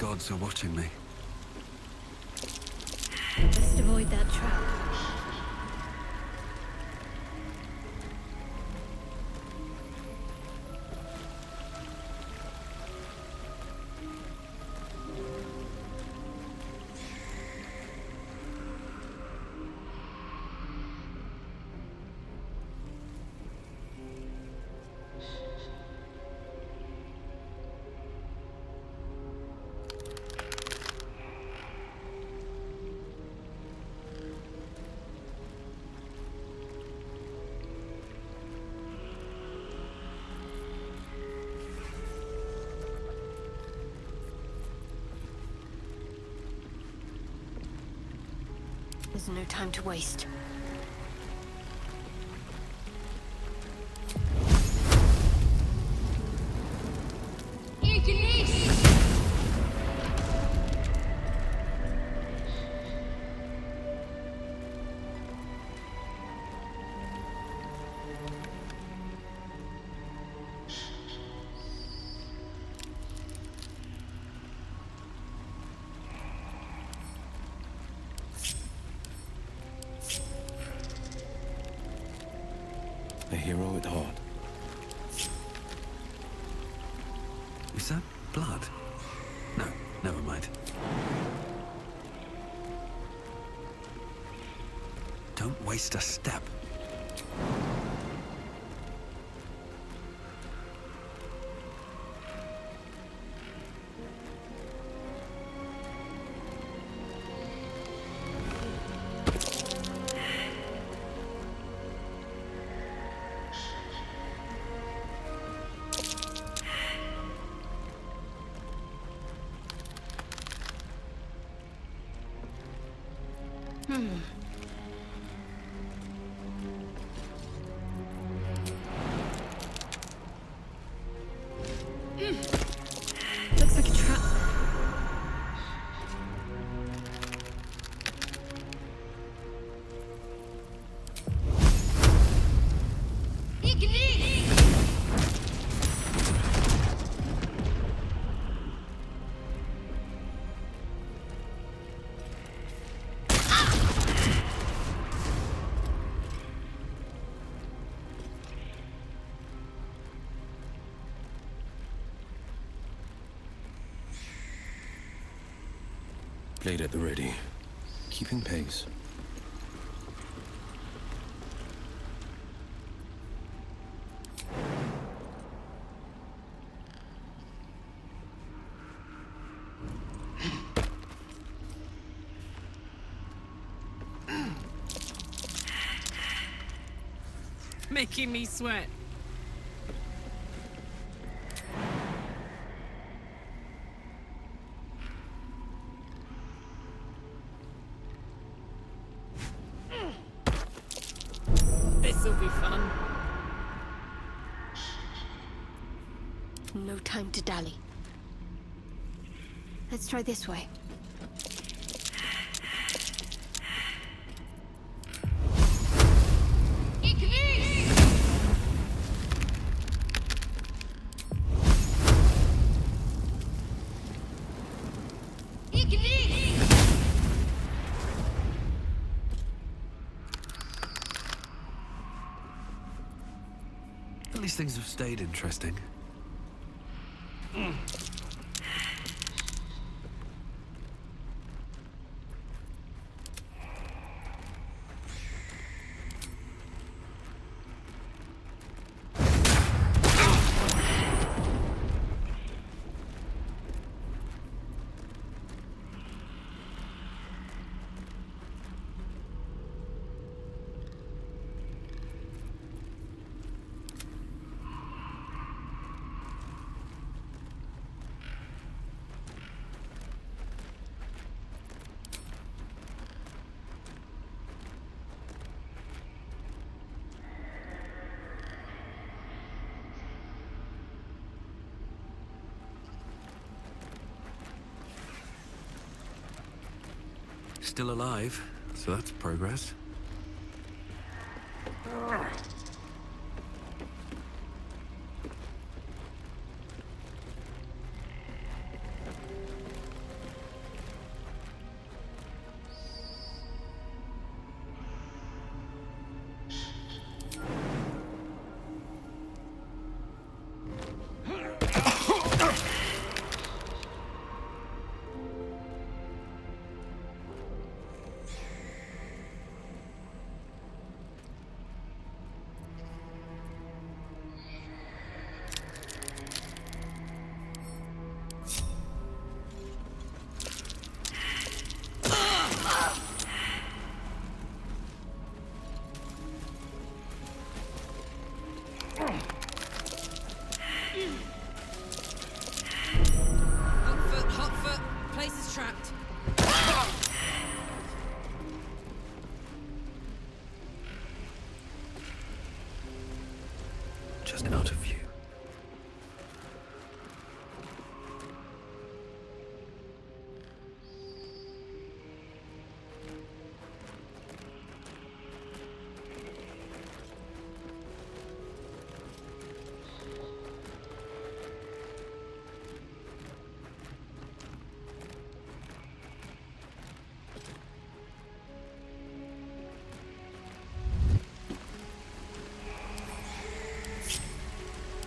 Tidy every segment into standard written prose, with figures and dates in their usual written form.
gods are watching me. Best avoid that trap. There's no time to waste. A hero at heart. Is that blood? No, never mind. Don't waste a step. Looks like a trap. Blade at the ready. Keeping pace. Making me sweat. This'll be fun. No time to dally. Let's try this way. At least things have stayed interesting. Still alive, so that's progress. just out of view.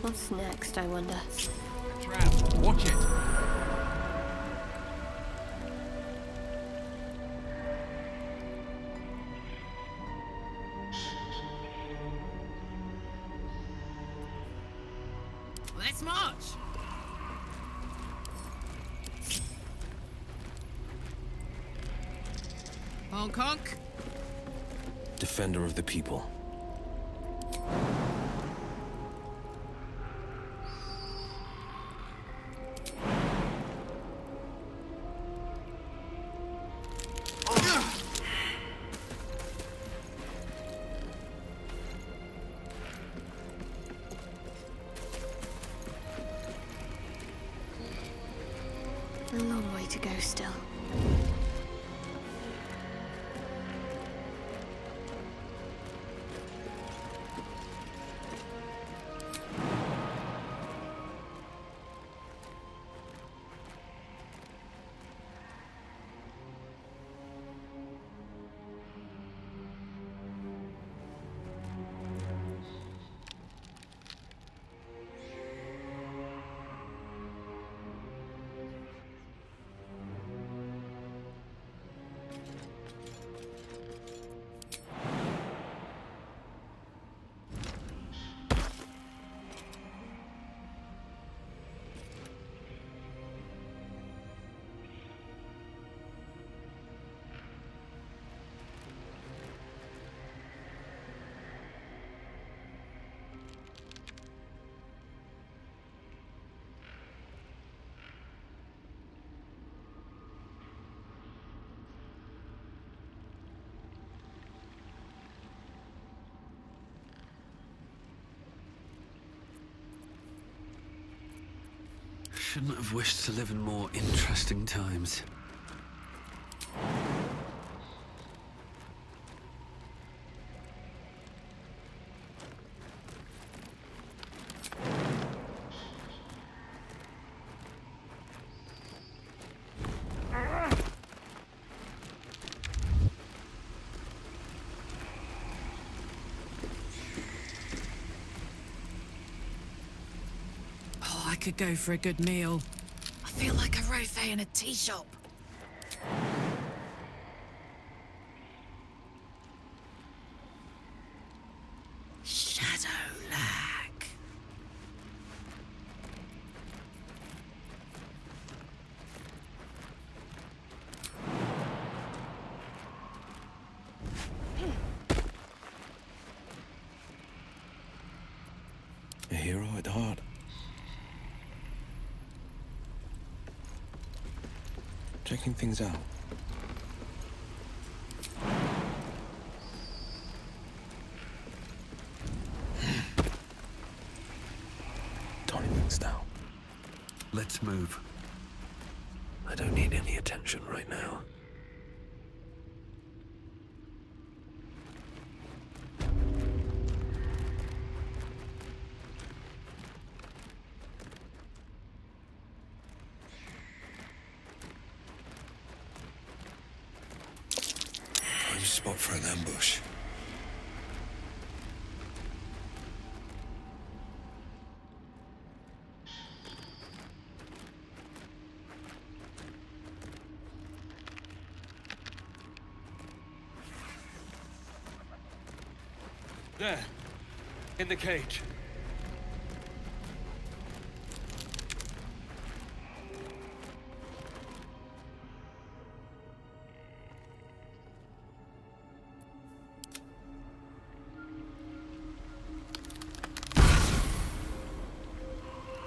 What's next, I wonder? Trap, watch it. Let's march! Hong Kong? Defender of the people. A long way to go still. Shouldn't have wished to live in more interesting times. Oh, I could go for a good meal. I feel like a rosé in a tea shop. Shadow lag. A hero at heart. Checking things out. Toning things down. Let's move. I don't need any attention right now. Prime spot for an ambush. There, in the cage.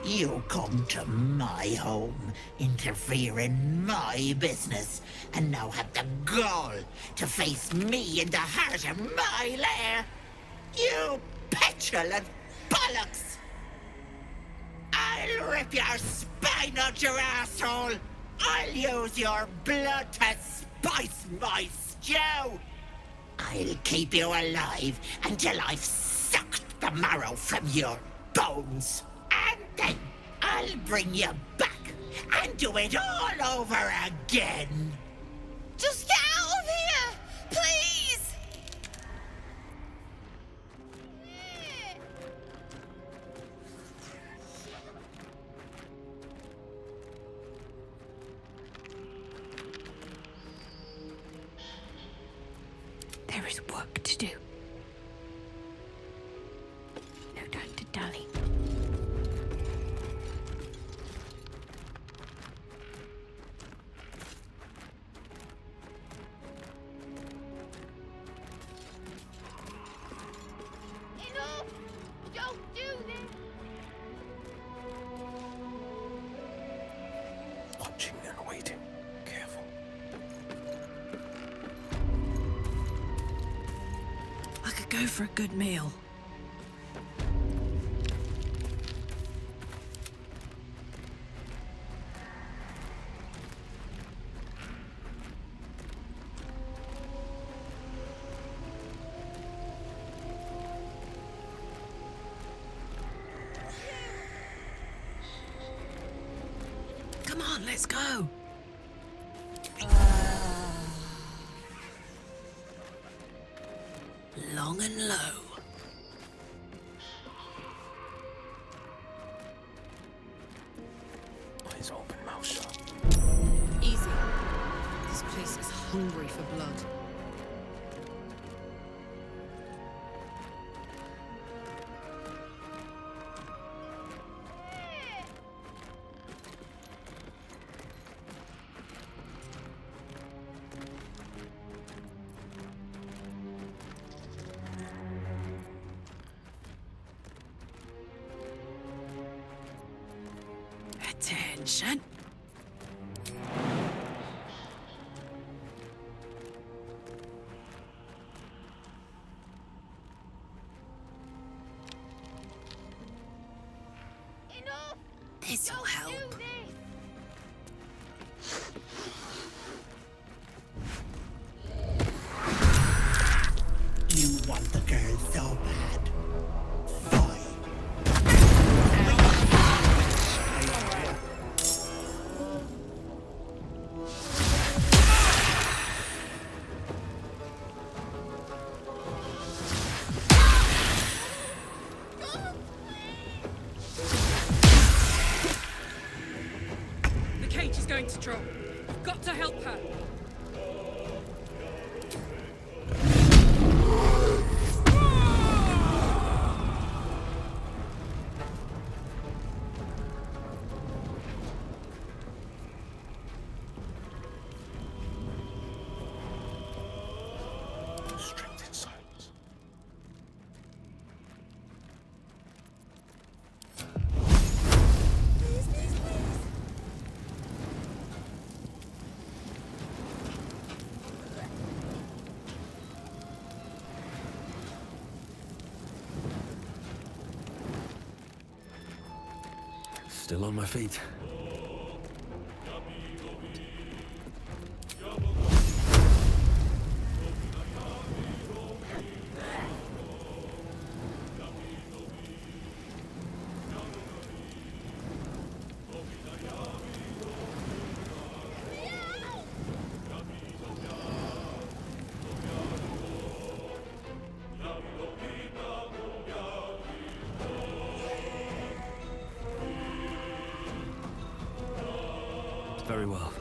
You come to my home, interfere in my business, and now have the gall to face me in the heart of my lair. You petulant bollocks! I'll rip your spine out your asshole! I'll use your blood to spice my stew! I'll keep you alive until I've sucked the marrow from your bones. And then I'll bring you back and do it all over again! Just get out of here! Please! There is work to do. No time to dally. Enough! Don't do this! Watching and waiting. Careful. I could go for a good meal. Come on, let's go. Long and low. Eyes open, mouth shut. Easy. This place is hungry for blood. Attention. Enough! This'll Don't help. do this! You want the girl so bad. Fine. The cage is going to drop. Got to help her. Strength in silence. Still on my feet. Very well.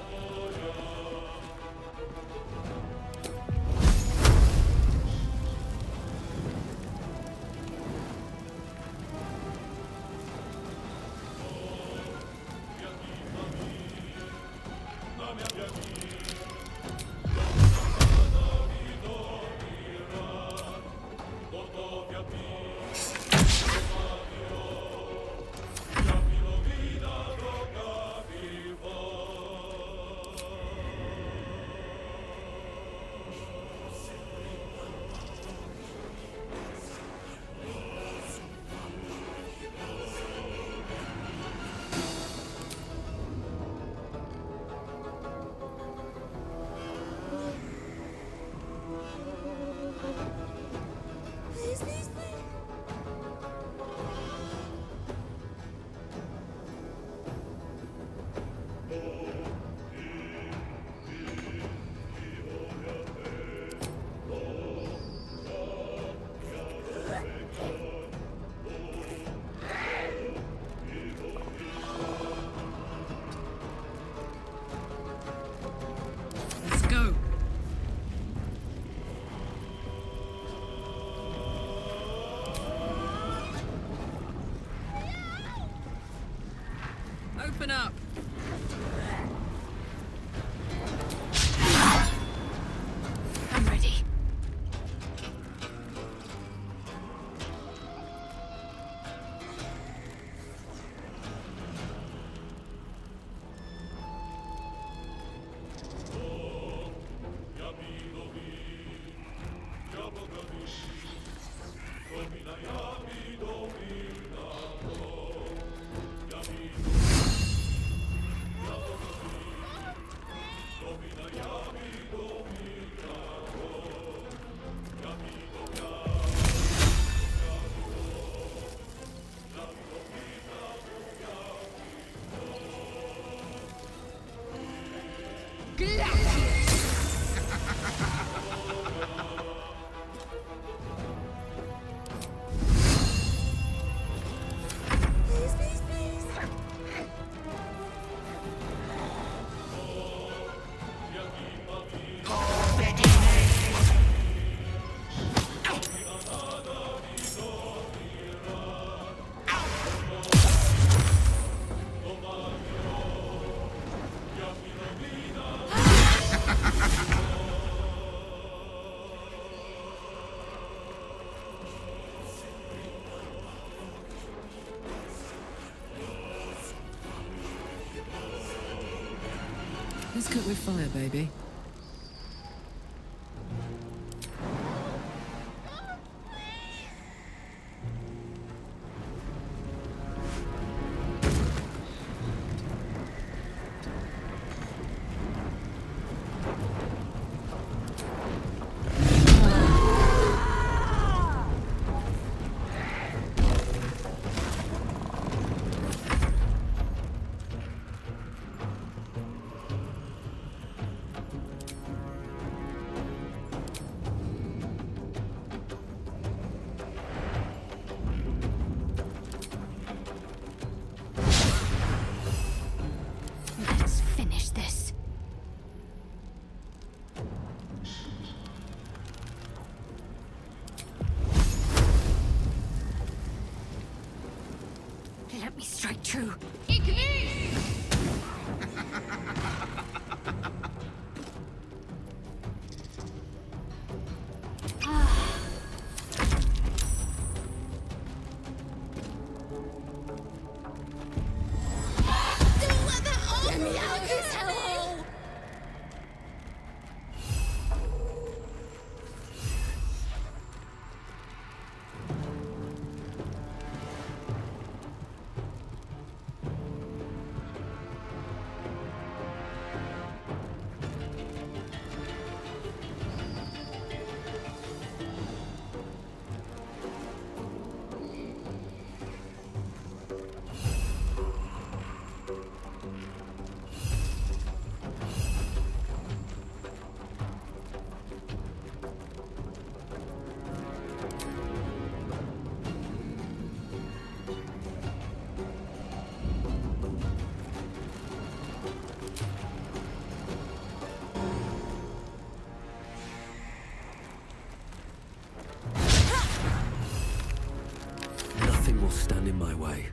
Let's cook with fire, baby. Let's finish this. Let me strike true. Get me out of this hellhole! Nothing will stand in my way.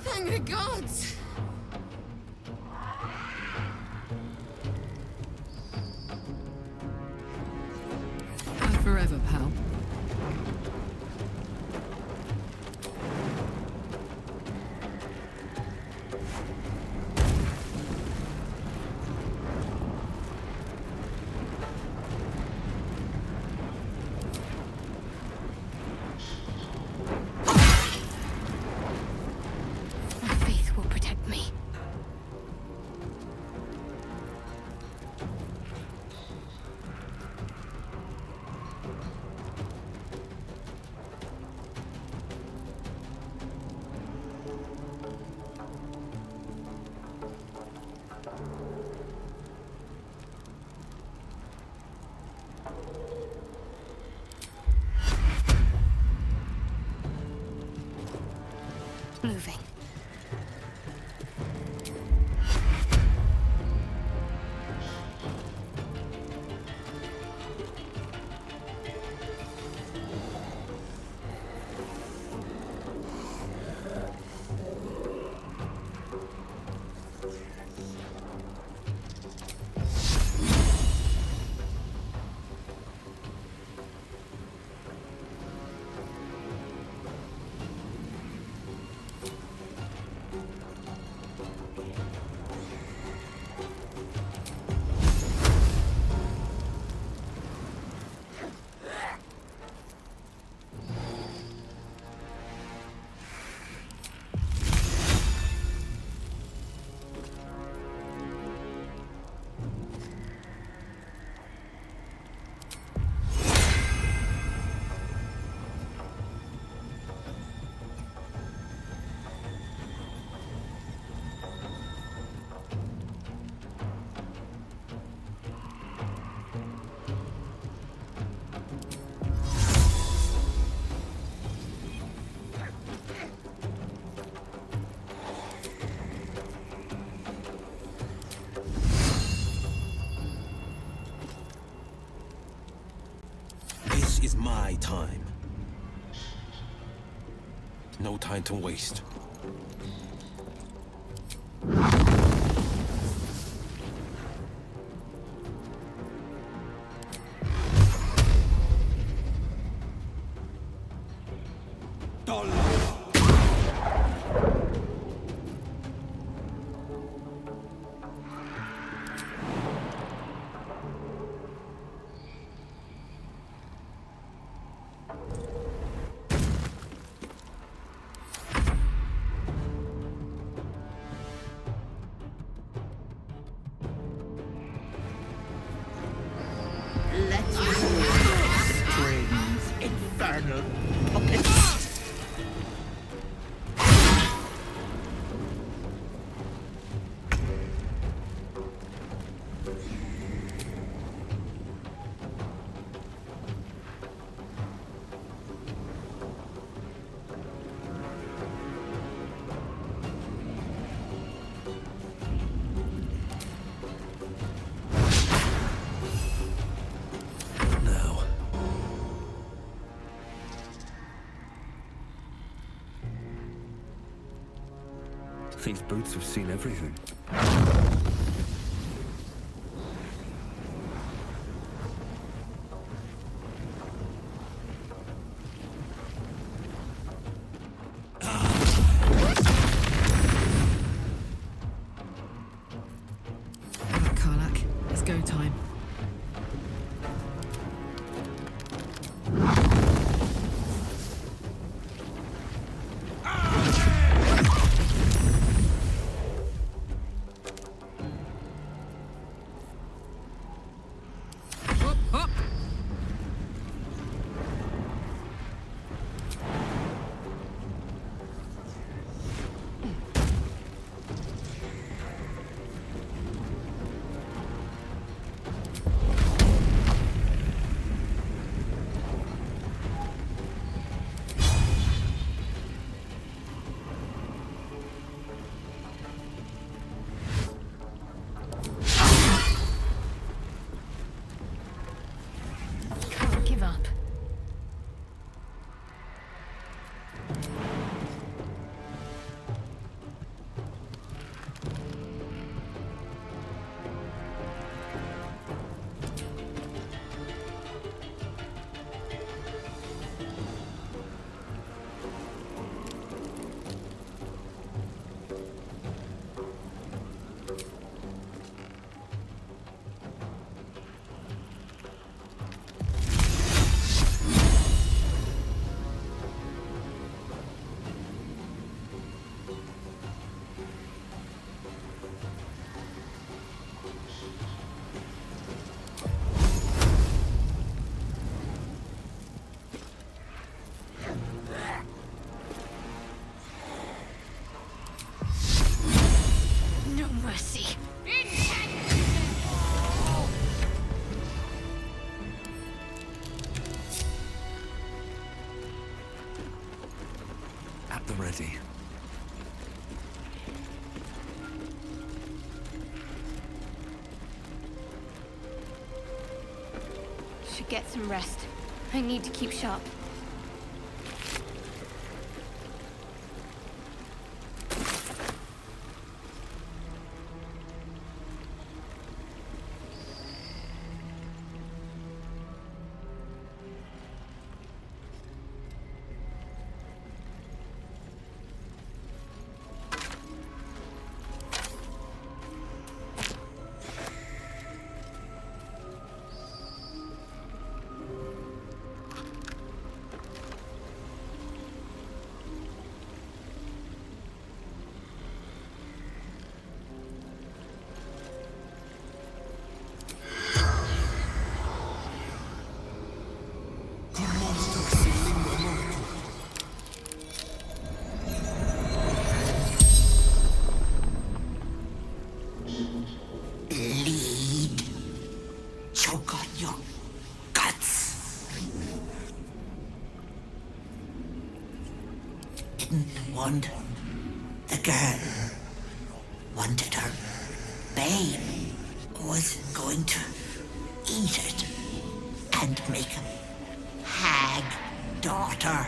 Thank the gods! Bye forever, pal. My faith will protect me. Moving. No time to waste. Let's move strings, infernal puppet. Now. These boots have seen everything. Right, Karlak. It's go time. Up, up. Can't give up. No mercy. At the ready. Should get some rest. I need to keep sharp. Lead. Choke on your guts. Didn't want the girl. Wanted her babe. Was going to eat it and make a hag daughter.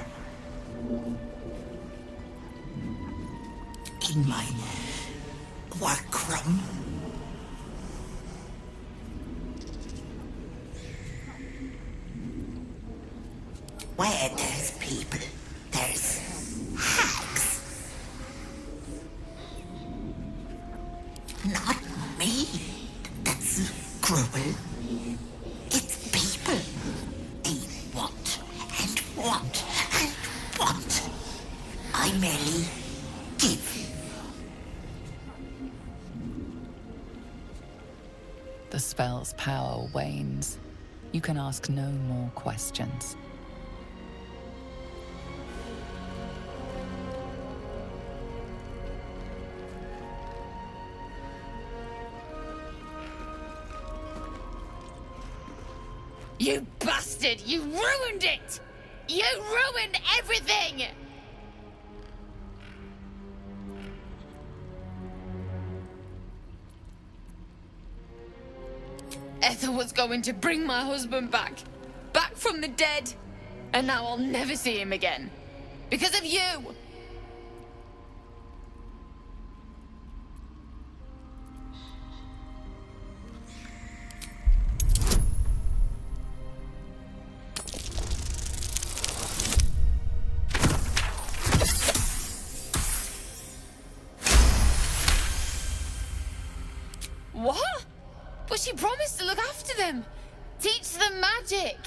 taking my workroom? Where there's people, there's hags. Not me. That's cruel. It's people. They want and want and want. I merely give. The spell's power wanes. You can ask no more questions. You bastard! You ruined it! You ruined everything! Ethel was going to bring my husband back. Back from the dead. And now I'll never see him again. Because of you! What? But she promised to look after them. Teach them magic.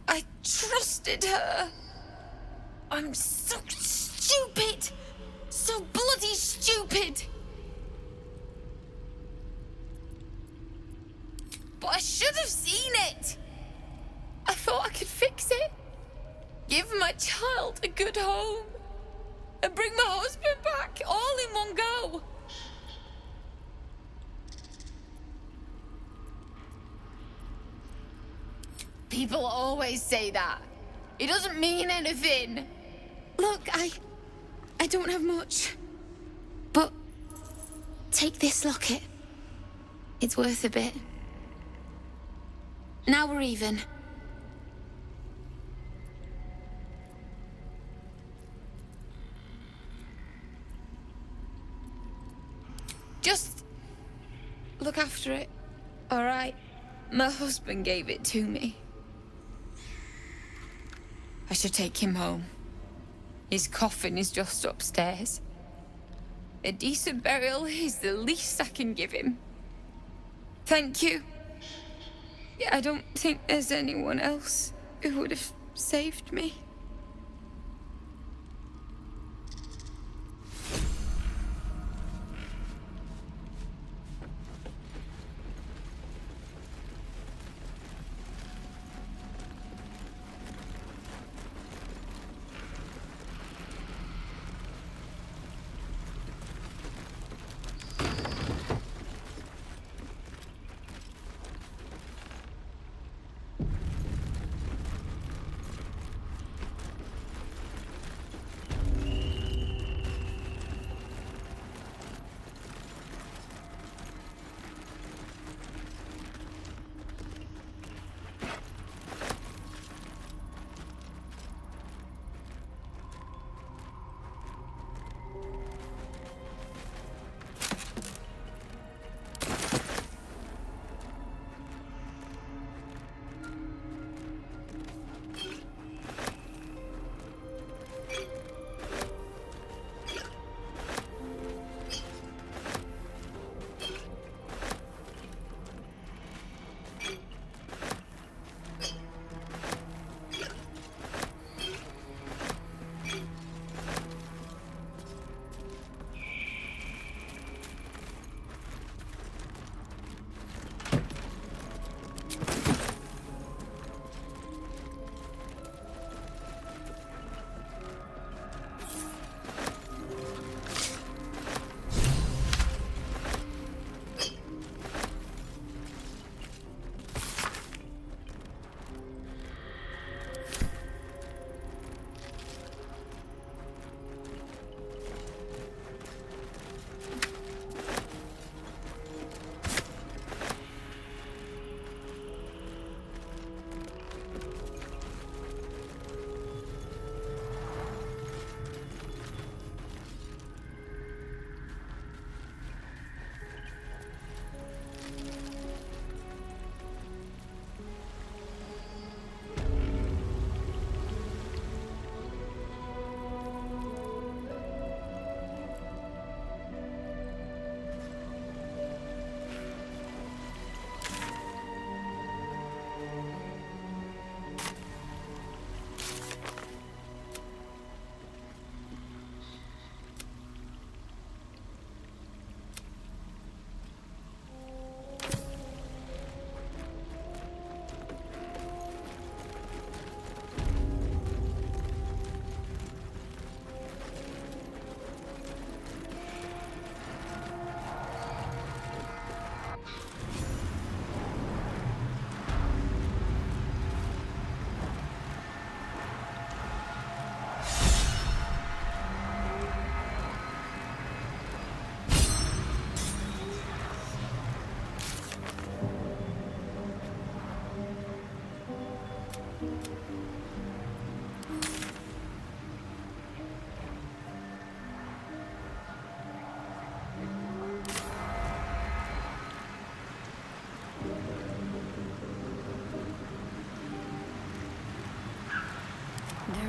I trusted her. I'm so stupid. So bloody stupid. But I should have seen it. I thought I could fix it. Give my child a good home. And bring my husband back, all in one go. People always say that. It doesn't mean anything. Look, I don't have much. But take this locket. It's worth a bit. Now we're even. Just look after it, all right? My husband gave it to me. I should take him home. His coffin is just upstairs. A decent burial is the least I can give him. Thank you. I don't think there's anyone else who would have saved me.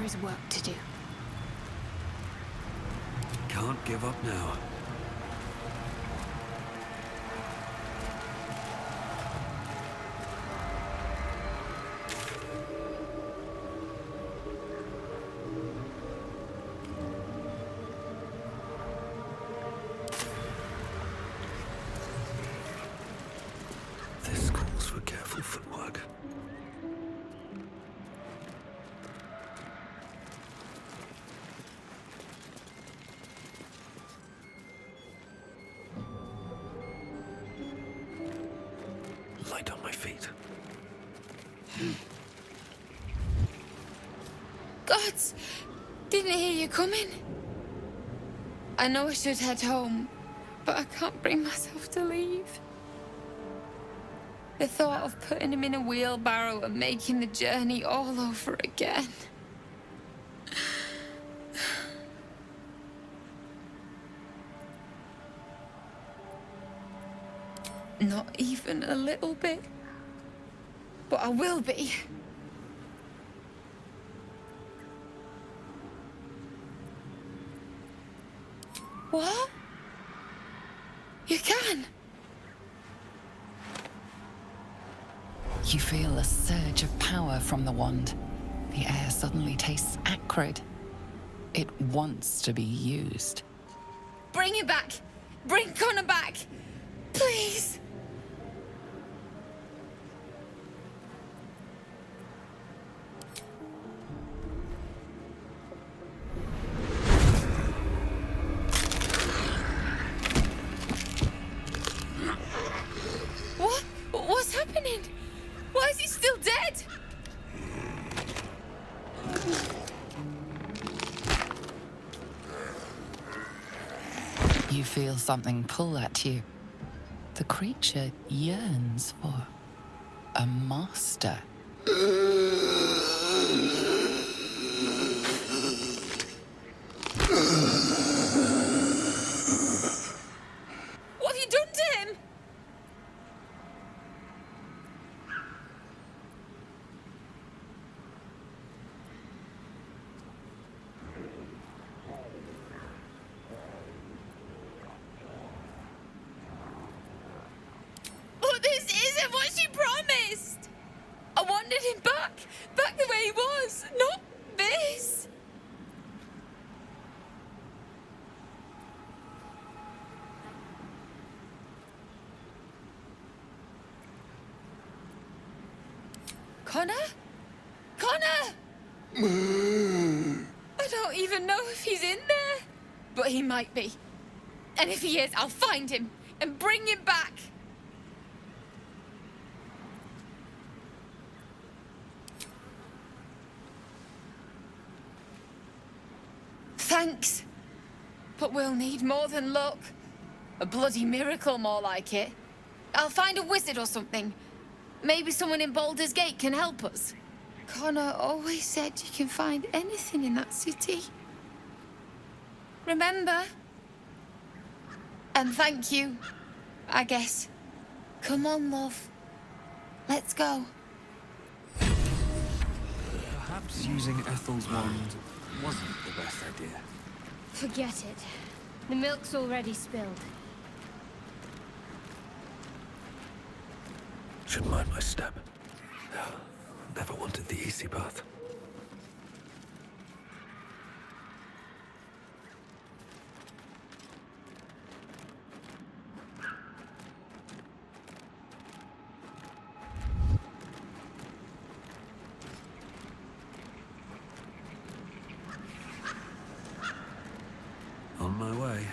There is work to do. Can't give up now. This calls for careful footwork. Light on my feet. Gods! Didn't hear you coming. I know I should head home, but I can't bring myself to leave. The thought of putting him in a wheelbarrow and making the journey all over again. Not even a little bit. But I will be. What? You can? You feel a surge of power from the wand. The air suddenly tastes acrid. It wants to be used. Bring it back! Bring Connor back! Please! What? What's happening? Why is he still dead? You feel something pull at you. The creature yearns for a master. What have you done to him? But this isn't what she promised! I wanted him back! Back the way he was! Not this! Connor? Connor! I don't even know if he's in there. But he might be. And if he is, I'll find him and bring him back. Thanks. But we'll need more than luck. A bloody miracle, more like it. I'll find a wizard or something. Maybe someone in Baldur's Gate can help us. Connor always said you can find anything in that city. Remember? And thank you, I guess. Come on, love. Let's go. Perhaps using Ethel's wand wasn't the best idea. Forget it. The milk's already spilled. Should mind my step. Never wanted the easy path. On my way.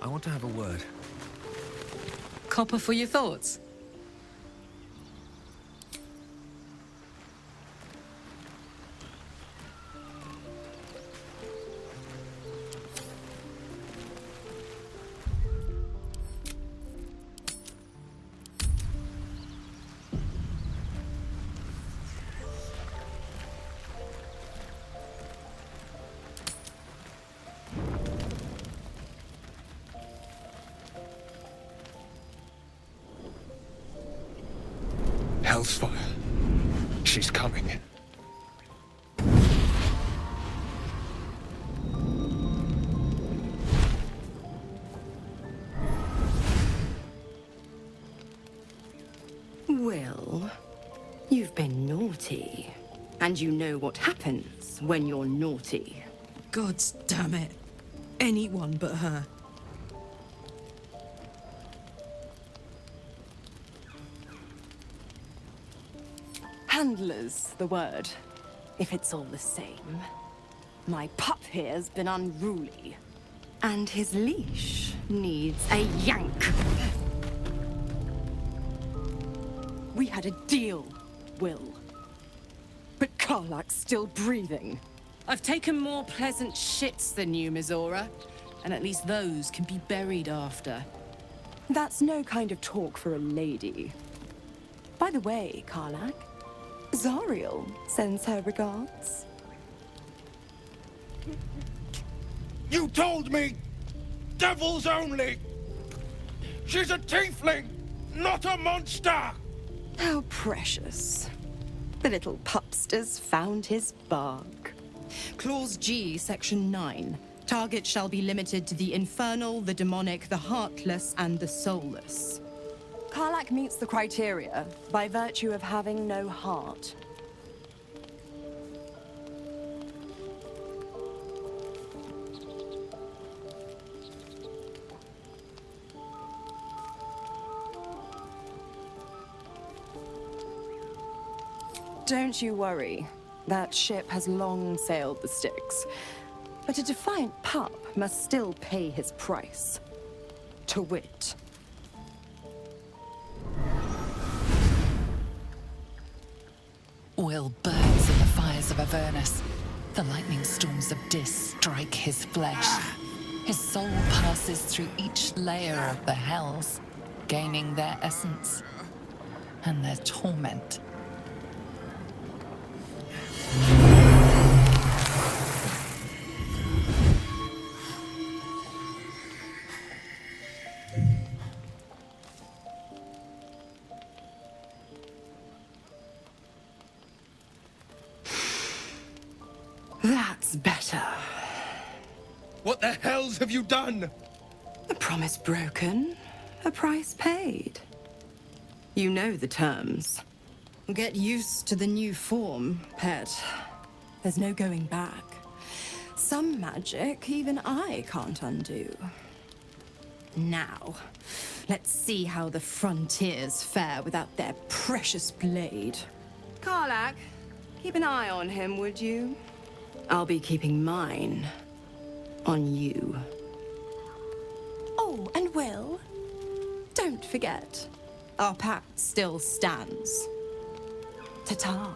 I want to have a word. Copper for your thoughts? Hell's fire. She's coming. Will, you've been naughty. And you know what happens when you're naughty. God damn it. Anyone but her. Handler's the word, if it's all the same. My pup here's been unruly. And his leash needs a yank. We had a deal, Will. But Karlak's still breathing. I've taken more pleasant shits than you, Mizora. And at least those can be buried after. That's no kind of talk for a lady. By the way, Karlak, Zariel sends her regards. You told me! Devils only! She's a tiefling, not a monster! How precious. The little pupster's found his bark. Clause G, Section 9. Target shall be limited to the infernal, the demonic, the heartless, and the soulless. Karlak meets the criteria by virtue of having no heart. Don't you worry. That ship has long sailed the Styx. But a defiant pup must still pay his price. To wit. Will burns in the fires of Avernus. The lightning storms of Dis strike his flesh. His soul passes through each layer of the hells, gaining their essence and their torment. That's better. What the hells have you done? A promise broken, a price paid. You know the terms. Get used to the new form, pet. There's no going back. Some magic even I can't undo. Now, let's see how the frontiers fare without their precious blade. Karlak, keep an eye on him, would you? I'll be keeping mine on you. Oh, and Will, don't forget, our pact still stands. Ta-ta.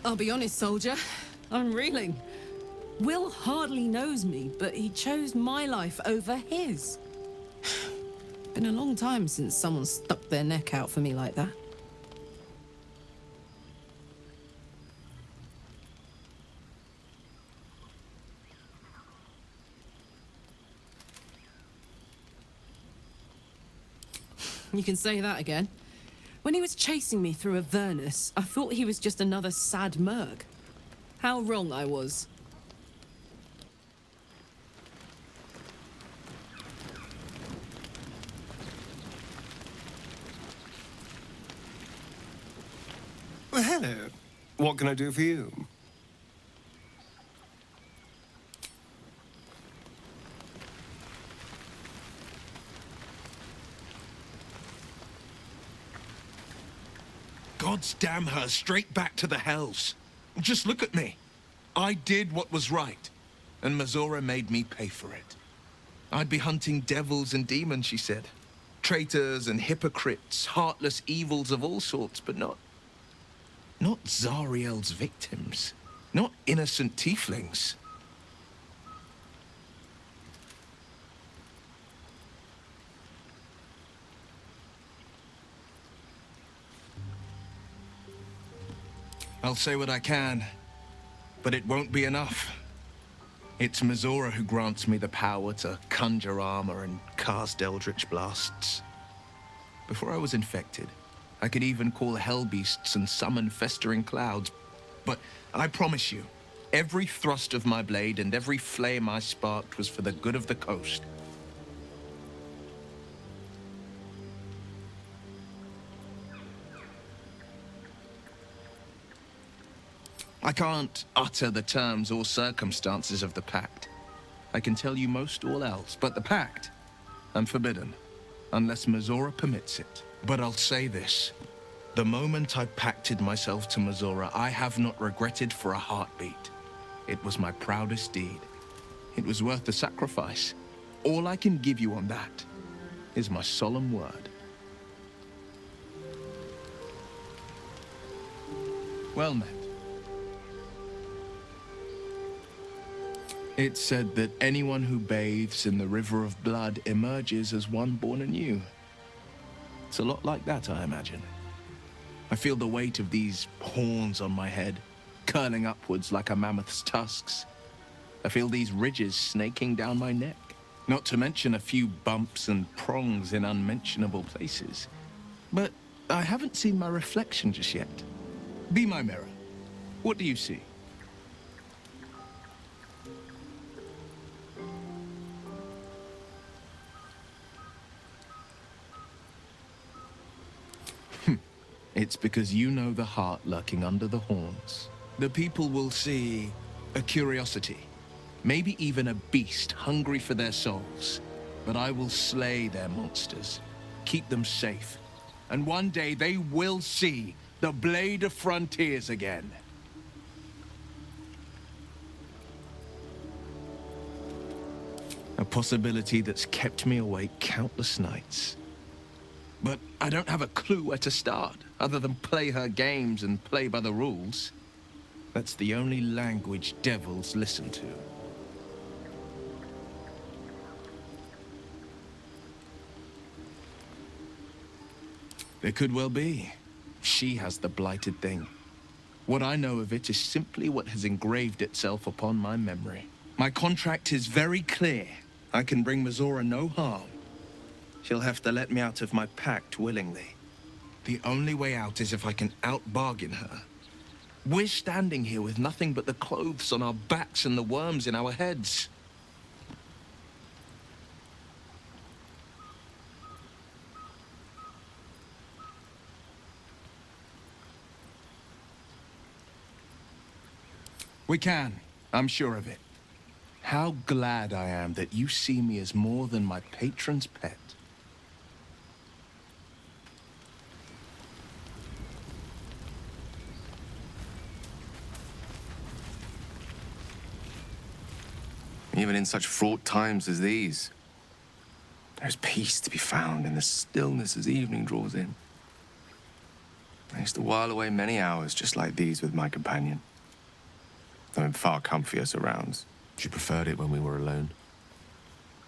I'll be honest, soldier. I'm reeling. Will hardly knows me, but he chose my life over his. Been a long time since someone stuck their neck out for me like that. You can say that again. When he was chasing me through Avernus, I thought he was just another sad merc. How wrong I was. Well, hello. What can I do for you? gods damn her straight back to the hells. Just look at me. I did what was right, and Mazora made me pay for it. I'd be hunting devils and demons, she said. Traitors and hypocrites, heartless evils of all sorts, but not Zariel's victims. Not innocent tieflings. I'll say what I can, but it won't be enough. It's Mazora who grants me the power to conjure armor and cast eldritch blasts. Before I was infected, I could even call hell beasts and summon festering clouds. But I promise you, every thrust of my blade and every flame I sparked was for the good of the coast. I can't utter the terms or circumstances of the pact. I can tell you most all else, but the pact, I'm forbidden, unless Mazora permits it. But I'll say this. The moment I pacted myself to Mazora, I have not regretted for a heartbeat. It was my proudest deed. It was worth the sacrifice. All I can give you on that is my solemn word. Well met. It's said that anyone who bathes in the river of blood emerges as one born anew. It's a lot like that, I imagine. I feel the weight of these horns on my head, curling upwards like a mammoth's tusks. I feel these ridges snaking down my neck, not to mention a few bumps and prongs in unmentionable places. But I haven't seen my reflection just yet. Be my mirror. What do you see? It's because you know the heart lurking under the horns. The people will see a curiosity, maybe even a beast hungry for their souls. But I will slay their monsters, keep them safe. And one day they will see the Blade of Frontiers again. A possibility that's kept me awake countless nights. But I don't have a clue where to start, other than play her games and play by the rules. That's the only language devils listen to. There could well be. She has the blighted thing. What I know of it is simply what has engraved itself upon my memory. My contract is very clear. I can bring Mazora no harm. She'll have to let me out of my pact willingly. The only way out is if I can out-bargain her. We're standing here with nothing but the clothes on our backs and the worms in our heads. We can. I'm sure of it. How glad I am that you see me as more than my patron's pet. Even in such fraught times as these, there's peace to be found in the stillness as evening draws in. I used to while away many hours just like these with my companion, though in far comfier surrounds. She preferred it when we were alone,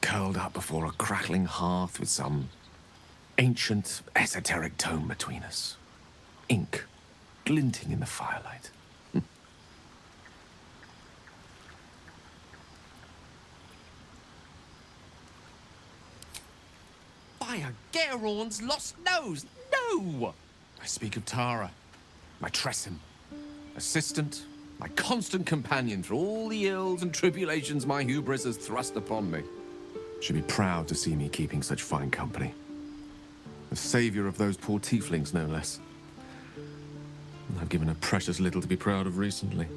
curled up before a crackling hearth with some ancient, esoteric tome between us. Ink glinting in the firelight. By a Gerorn's lost nose! No! I speak of Tara, my Tressim, assistant, my constant companion through all the ills and tribulations my hubris has thrust upon me. She'd be proud to see me keeping such fine company. The savior of those poor tieflings, no less. And I've given her precious little to be proud of recently.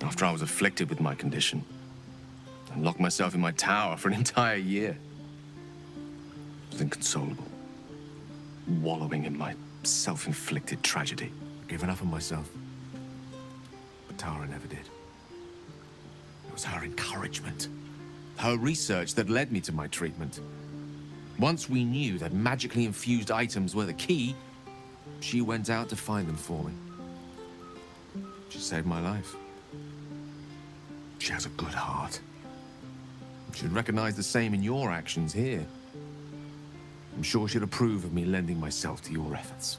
After I was afflicted with my condition, and locked myself in my tower for an entire year. I was inconsolable, wallowing in my self-inflicted tragedy. I've given up on myself. But Tara never did. It was her encouragement, her research that led me to my treatment. Once we knew that magically infused items were the key, she went out to find them for me. She saved my life. She has a good heart. She'd recognize the same in your actions here. I'm sure she'd approve of me lending myself to your efforts.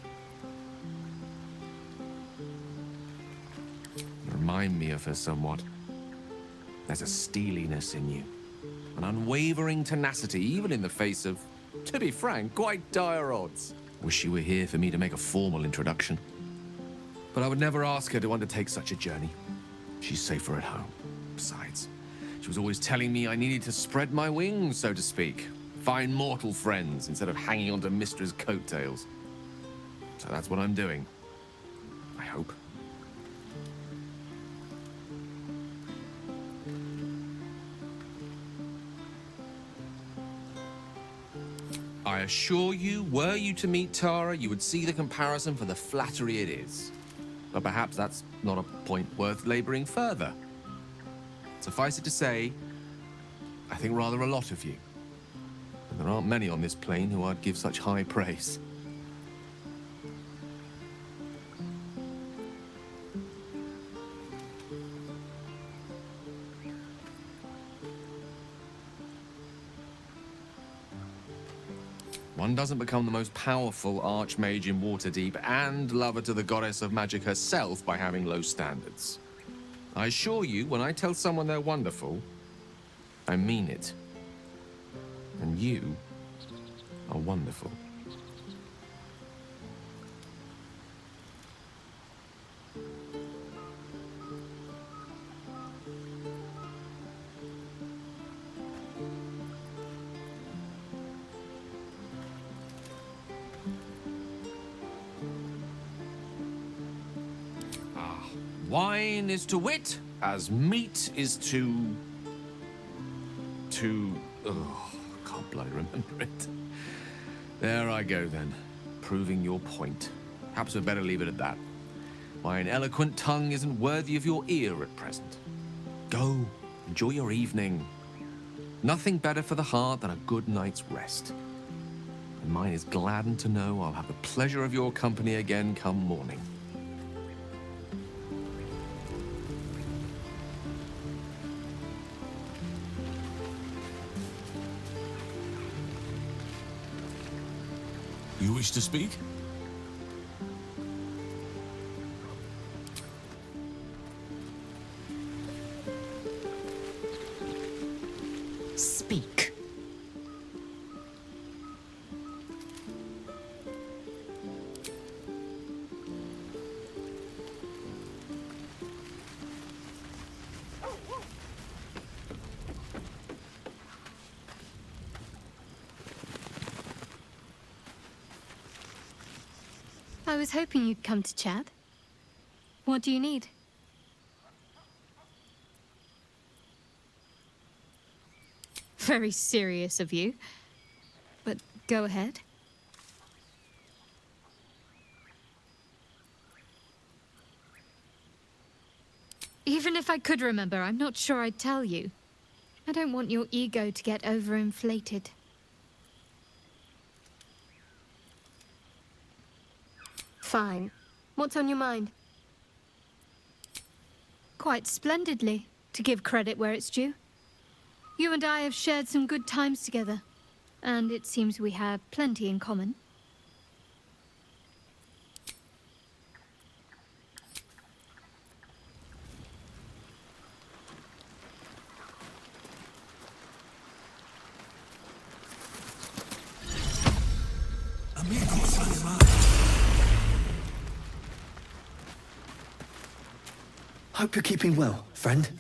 You remind me of her somewhat. There's a steeliness in you, an unwavering tenacity, even in the face of, to be frank, quite dire odds. Wish you were here for me to make a formal introduction. But I would never ask her to undertake such a journey. She's safer at home. Besides, she was always telling me I needed to spread my wings, so to speak. Find mortal friends instead of hanging onto Mistra's coattails. So that's what I'm doing. I hope. I assure you, were you to meet Tara, you would see the comparison for the flattery it is. But perhaps that's not a point worth laboring further. Suffice it to say, I think rather a lot of you. And there aren't many on this plane who I'd give such high praise. One doesn't become the most powerful archmage in Waterdeep and lover to the goddess of magic herself by having low standards. I assure you, when I tell someone they're wonderful, I mean it. And you are wonderful. Wine is to wit, as meat is to... Oh, I can't bloody remember it. There I go then, proving your point. Perhaps we'd better leave it at that. My eloquent tongue isn't worthy of your ear at present. Go, enjoy your evening. Nothing better for the heart than a good night's rest. And mine is gladdened to know I'll have the pleasure of your company again come morning. You wish to speak? Speak. I was hoping you'd come to chat. What do you need? Very serious of you. But go ahead. Even if I could remember, I'm not sure I'd tell you. I don't want your ego to get overinflated. Fine. What's on your mind? Quite splendidly, to give credit where it's due. You and I have shared some good times together, and it seems we have plenty in common. Hope you're keeping well, friend.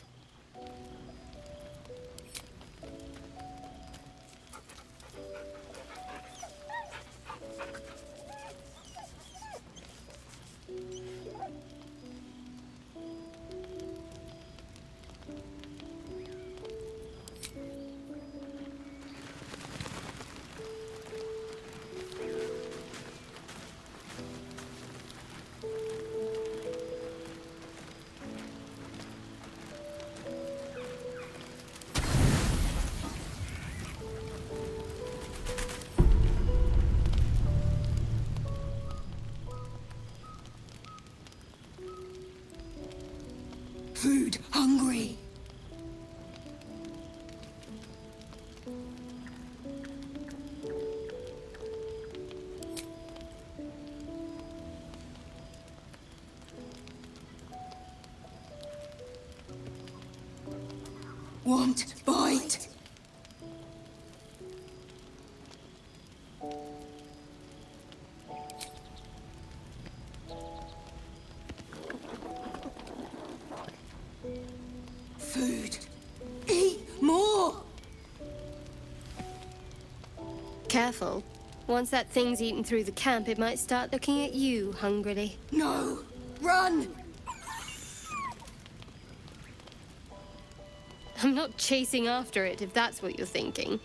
food hungry. Want bite? Food. Eat more! Careful. Once that thing's eaten through the camp, it might start looking at you hungrily. No! Run! I'm not chasing after it, if that's what you're thinking.